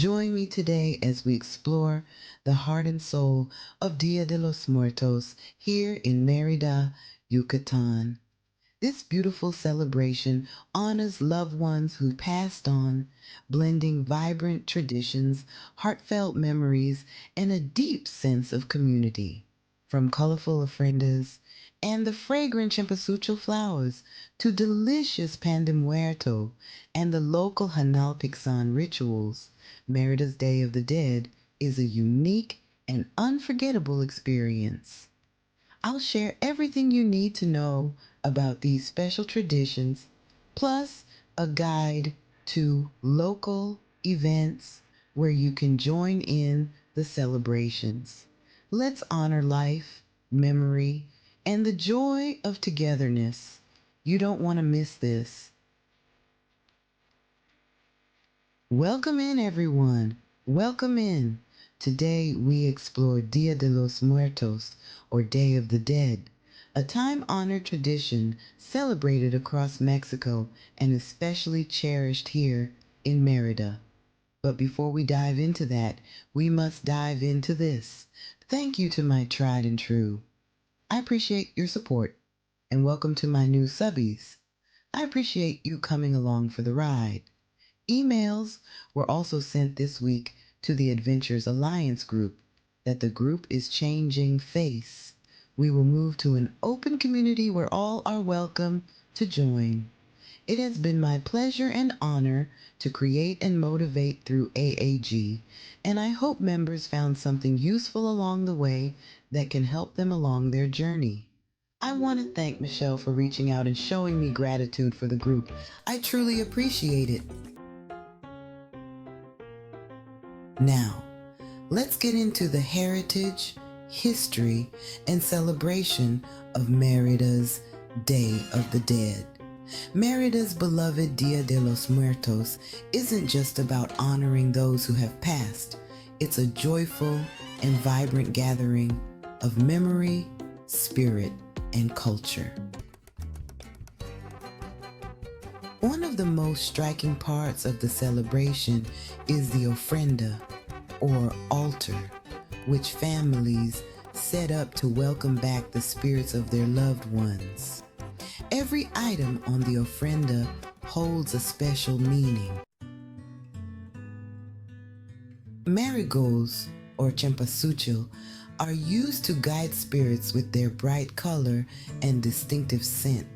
Join me today as we explore the heart and soul of Dia de los Muertos here in Mérida, Yucatán. This beautiful celebration honors loved ones who passed on, blending vibrant traditions, heartfelt memories, and a deep sense of community. From colorful ofrendas and the fragrant cempasúchil flowers to delicious pan de muerto and the local Hanal Pixán rituals, Merida's Day of the Dead is a unique and unforgettable experience. I'll share everything you need to know about these special traditions, plus a guide to local events where you can join in the celebrations. Let's honor life, memory, and the joy of togetherness. You don't want to miss this. Welcome in, everyone. Welcome in. Today we explore Dia de los Muertos, or Day of the Dead, a time-honored tradition celebrated across Mexico and especially cherished here in Mérida. But before we dive into that, we must dive into this. Thank you to my tried and true. I appreciate your support, and welcome to my new subbies. I appreciate you coming along for the ride. Emails were also sent this week to the Adventures Alliance group that the group is changing face. We will move to an open community where all are welcome to join. It has been my pleasure and honor to create and motivate through AAG, and I hope members found something useful along the way that can help them along their journey. I want to thank Michelle for reaching out and showing me gratitude for the group. I truly appreciate it. Now, let's get into the heritage, history, and celebration of Mérida's Day of the Dead. Mérida's beloved Dia de los Muertos isn't just about honoring those who have passed. It's a joyful and vibrant gathering of memory, spirit, and culture. One of the most striking parts of the celebration is the ofrenda, or altar, which families set up to welcome back the spirits of their loved ones. Every item on the ofrenda holds a special meaning. Marigolds, or cempasúchil, are used to guide spirits with their bright color and distinctive scent.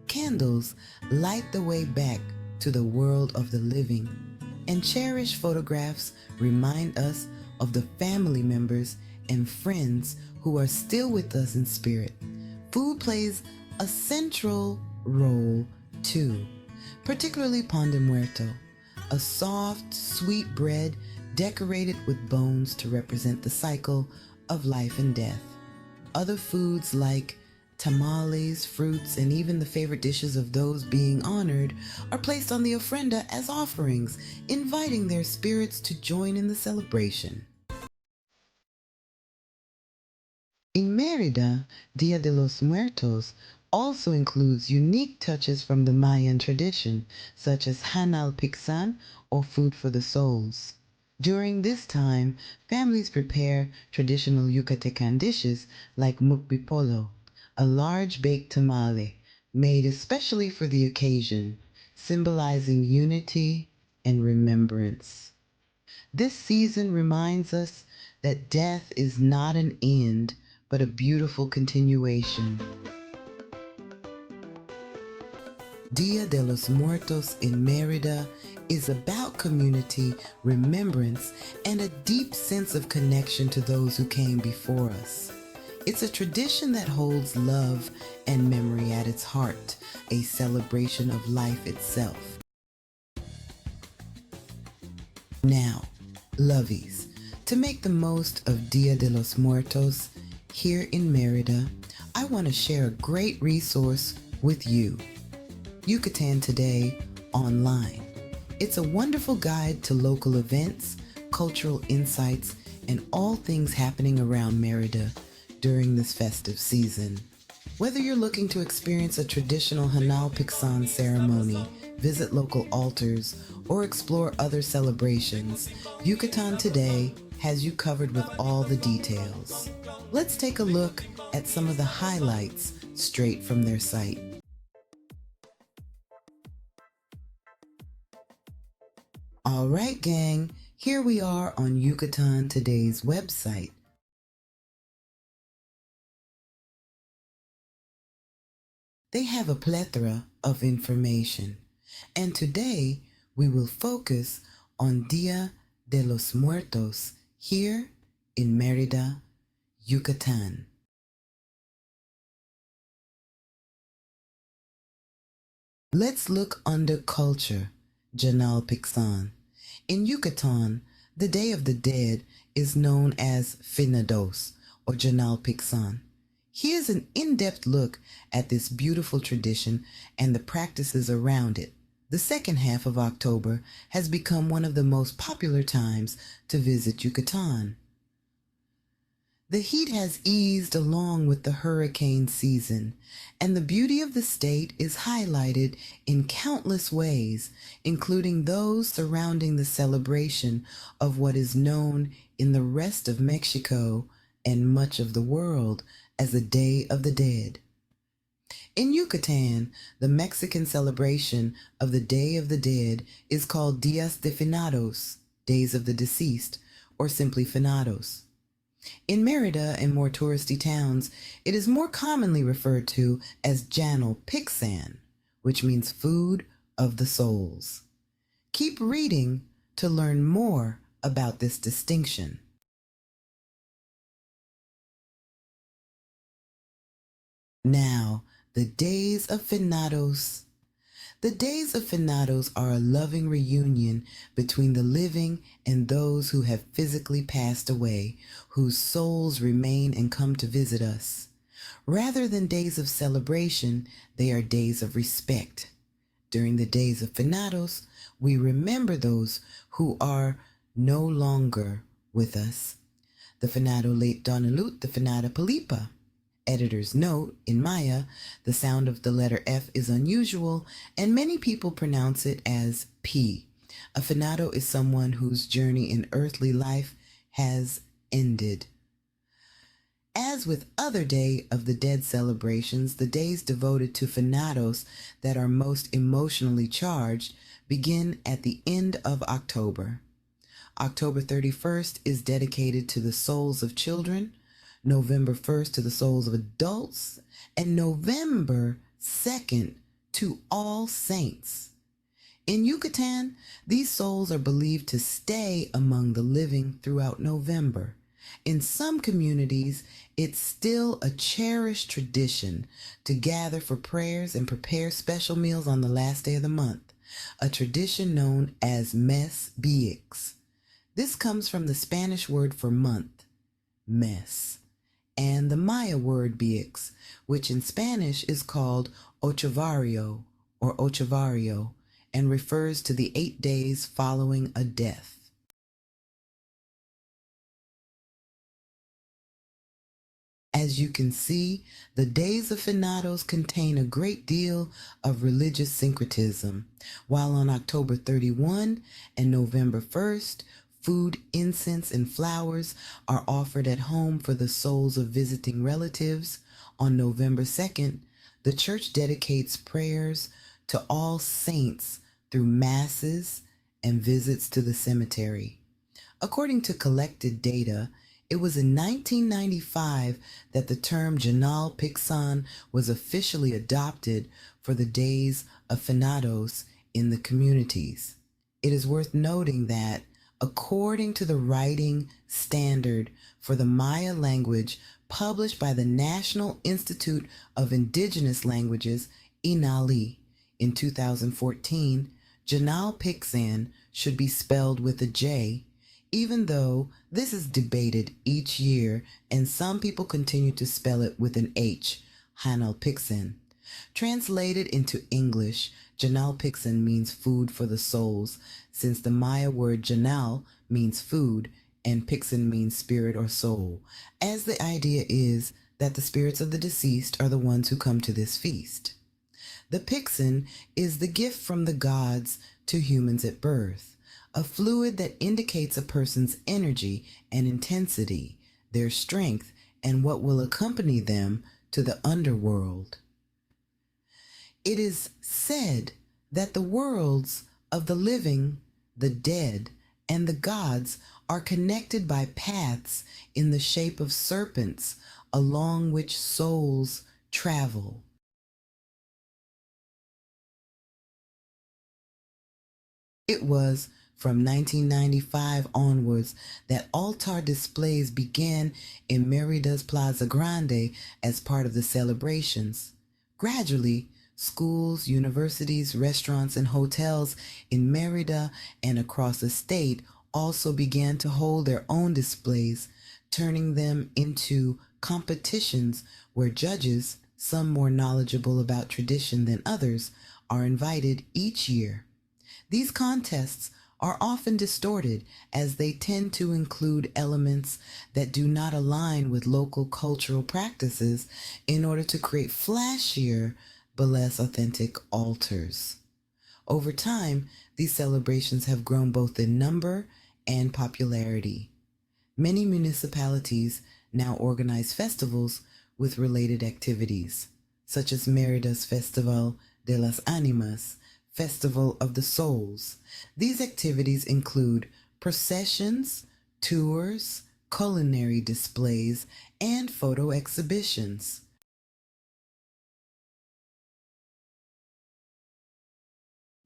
Candles light the way back to the world of the living, and cherished photographs remind us of the family members and friends who are still with us in spirit. Food plays a central role too, particularly pan de muerto, a soft, sweet bread decorated with bones to represent the cycle of life and death. Other foods like tamales, fruits, and even the favorite dishes of those being honored are placed on the ofrenda as offerings, inviting their spirits to join in the celebration. In Mérida, Dia de los Muertos also includes unique touches from the Mayan tradition, such as Hanal Pixán, or food for the souls. During this time, families prepare traditional Yucatecan dishes like mukbipolo, a large baked tamale made especially for the occasion, symbolizing unity and remembrance. This season reminds us that death is not an end, but a beautiful continuation. Dia de los Muertos in Mérida is about community, remembrance, and a deep sense of connection to those who came before us. It's a tradition that holds love and memory at its heart, a celebration of life itself. Now, lovies, to make the most of Dia de los Muertos here in Mérida, I want to share a great resource with you. Yucatán Today online. It's a wonderful guide to local events, cultural insights, and all things happening around Mérida during this festive season. Whether you're looking to experience a traditional Hanal Pixán ceremony, visit local altars, or explore other celebrations, Yucatan Today has you covered with all the details. Let's take a look at some of the highlights straight from their site. All right, gang, here we are on Yucatan Today's website. They have a plethora of information, and today we will focus on Dia de los Muertos here in Mérida, Yucatan. Let's look under culture, Hanal Pixán. In Yucatan, the Day of the Dead is known as Finados or Hanal Pixán. Here's an in-depth look at this beautiful tradition and the practices around it. The second half of October has become one of the most popular times to visit Yucatan. The heat has eased along with the hurricane season, and the beauty of the state is highlighted in countless ways, including those surrounding the celebration of what is known in the rest of Mexico and much of the world as the Day of the Dead. In Yucatan, the Mexican celebration of the Day of the Dead is called Días de Finados, Days of the Deceased, or simply Finados. In Mérida and more touristy towns, it is more commonly referred to as Hanal Pixán, which means food of the souls. Keep reading to learn more about this distinction. Now, the Days of Finados. The Days of Finados are a loving reunion between the living and those who have physically passed away, whose souls remain and come to visit us. Rather than days of celebration, they are days of respect. During the Days of Finados, we remember those who are no longer with us. The Finado late Donalut, the Finada Palipa. Editor's note, in Maya, the sound of the letter F is unusual, and many people pronounce it as P. A finado is someone whose journey in earthly life has ended. As with other Day of the Dead celebrations, the days devoted to finados that are most emotionally charged begin at the end of October. October 31st is dedicated to the souls of children, November 1st to the souls of adults, and November 2nd to all saints. In Yucatan, these souls are believed to stay among the living throughout November. In some communities, it's still a cherished tradition to gather for prayers and prepare special meals on the last day of the month, a tradition known as Mes Biix. This comes from the Spanish word for month, mes, and the Maya word Biix, which in Spanish is called Ochovario or Ochovario, and refers to the 8 days following a death. As you can see, the Days of Finados contain a great deal of religious syncretism, while on October 31 and November 1st, food, incense, and flowers are offered at home for the souls of visiting relatives. On November 2nd, the church dedicates prayers to all saints through masses and visits to the cemetery. According to collected data, it was in 1995 that the term Hanal Pixán was officially adopted for the Days of Finados in the communities. It is worth noting that, according to the writing standard for the Maya language published by the National Institute of Indigenous Languages, INALI, in 2014, Hanal Pixán should be spelled with a J, even though this is debated each year and some people continue to spell it with an H, Hanal Pixán. Translated into English, Hanal Pixán means food for the souls, since the Maya word Hanal means food and Pixán means spirit or soul, as the idea is that the spirits of the deceased are the ones who come to this feast. The Pixán is the gift from the gods to humans at birth, a fluid that indicates a person's energy and intensity, their strength, and what will accompany them to the underworld. It is said that the worlds of the living, the dead, and the gods are connected by paths in the shape of serpents along which souls travel. It was from 1995 onwards that altar displays began in Mérida's Plaza Grande as part of the celebrations. Gradually, schools, universities, restaurants, and hotels in Mérida and across the state also began to hold their own displays, turning them into competitions where judges, some more knowledgeable about tradition than others, are invited each year. These contests are often distorted as they tend to include elements that do not align with local cultural practices in order to create flashier but less authentic altars. Over time, these celebrations have grown both in number and popularity. Many municipalities now organize festivals with related activities, such as Mérida's Festival de las Ánimas, Festival of the Souls. These activities include processions, tours, culinary displays, and photo exhibitions.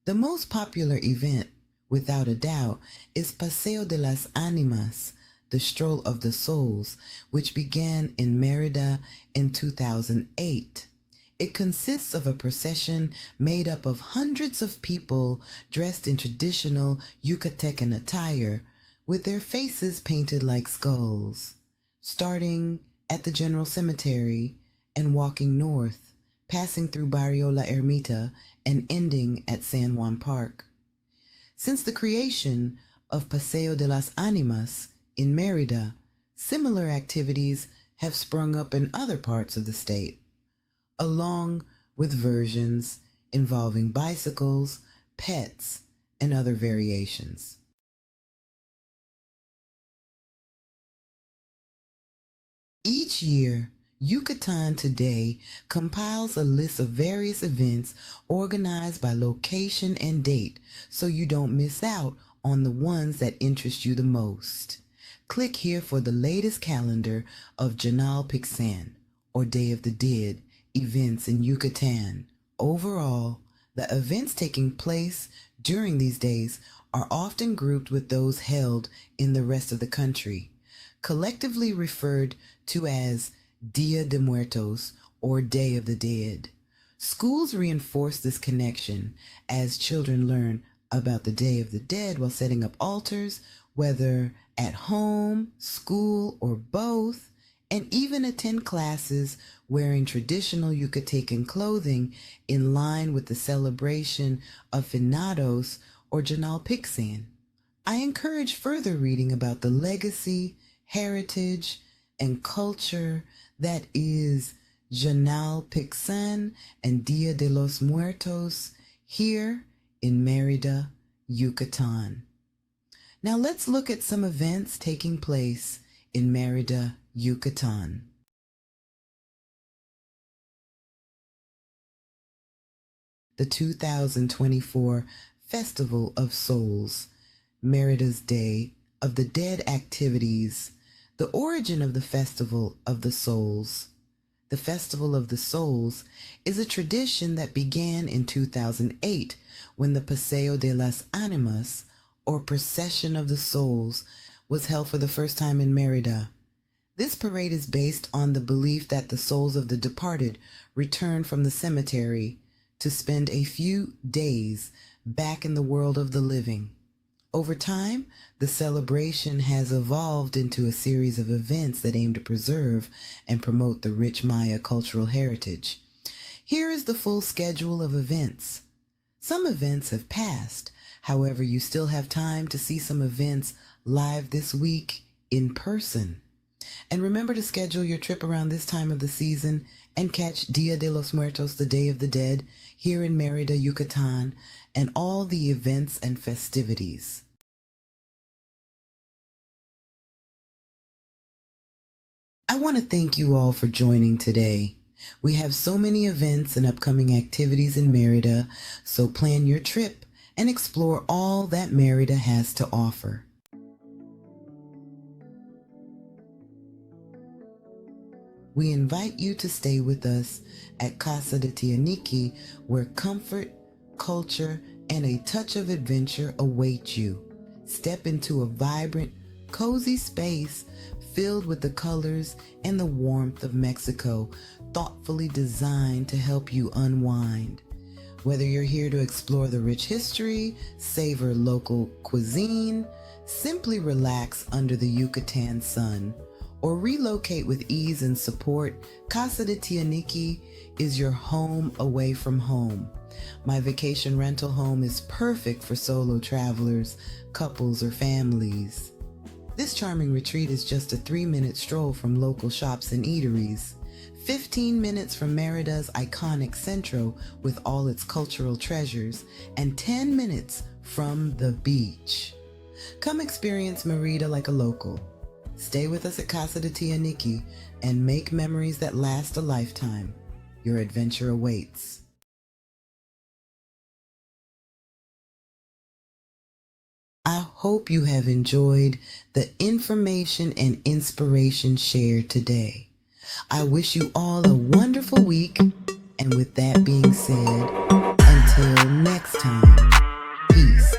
The most popular event, without a doubt, is Paseo de las Ánimas, the Stroll of the Souls, which began in Mérida in 2008. It consists of a procession made up of hundreds of people dressed in traditional Yucatecan attire, with their faces painted like skulls, starting at the General Cemetery and walking north, passing through Barrio La Ermita and ending at San Juan Park. Since the creation of Paseo de las Ánimas in Mérida, similar activities have sprung up in other parts of the state, along with versions involving bicycles, pets, and other variations. Each year, Yucatán Today compiles a list of various events organized by location and date so you don't miss out on the ones that interest you the most. Click here for the latest calendar of Hanal Pixán, or Day of the Dead, events in Yucatán. Overall, the events taking place during these days are often grouped with those held in the rest of the country, collectively referred to as Dia de Muertos, or Day of the Dead. Schools reinforce this connection as children learn about the Day of the Dead while setting up altars, whether at home, school, or both, and even attend classes wearing traditional Yucatecan clothing in line with the celebration of Finados or Hanal Pixán. I encourage further reading about the legacy, heritage, and culture that is Hanal Pixán and Dia de los Muertos here in Mérida, Yucatán. Now let's look at some events taking place in Mérida, Yucatán. The 2024 Festival of Souls, Mérida's Day of the Dead activities. The origin of the Festival of the Souls. The Festival of the Souls is a tradition that began in 2008 when the Paseo de las Ánimas, or Procession of the Souls, was held for the first time in Mérida. This parade is based on the belief that the souls of the departed return from the cemetery to spend a few days back in the world of the living. Over time, the celebration has evolved into a series of events that aim to preserve and promote the rich Maya cultural heritage. Here is the full schedule of events. Some events have passed. However, you still have time to see some events live this week in person. And remember to schedule your trip around this time of the season and catch Dia de los Muertos, the Day of the Dead, here in Mérida, Yucatán, and all the events and festivities. I want to thank you all for joining today. We have so many events and upcoming activities in Mérida, so plan your trip and explore all that Mérida has to offer. We invite you to stay with us at Casa de Tia Niki, where comfort, culture, and a touch of adventure await you. Step into a vibrant, cozy space filled with the colors and the warmth of Mexico, thoughtfully designed to help you unwind. Whether you're here to explore the rich history, savor local cuisine, simply relax under the Yucatan sun, or relocate with ease and support, Casa de Tia Niki is your home away from home. My vacation rental home is perfect for solo travelers, couples, or families. This charming retreat is just a 3-minute stroll from local shops and eateries, 15 minutes from Mérida's iconic Centro with all its cultural treasures, and 10 minutes from the beach. Come experience Mérida like a local. Stay with us at Casa de Tia Niki and make memories that last a lifetime. Your adventure awaits. I hope you have enjoyed the information and inspiration shared today. I wish you all a wonderful week, and with that being said, until next time, peace.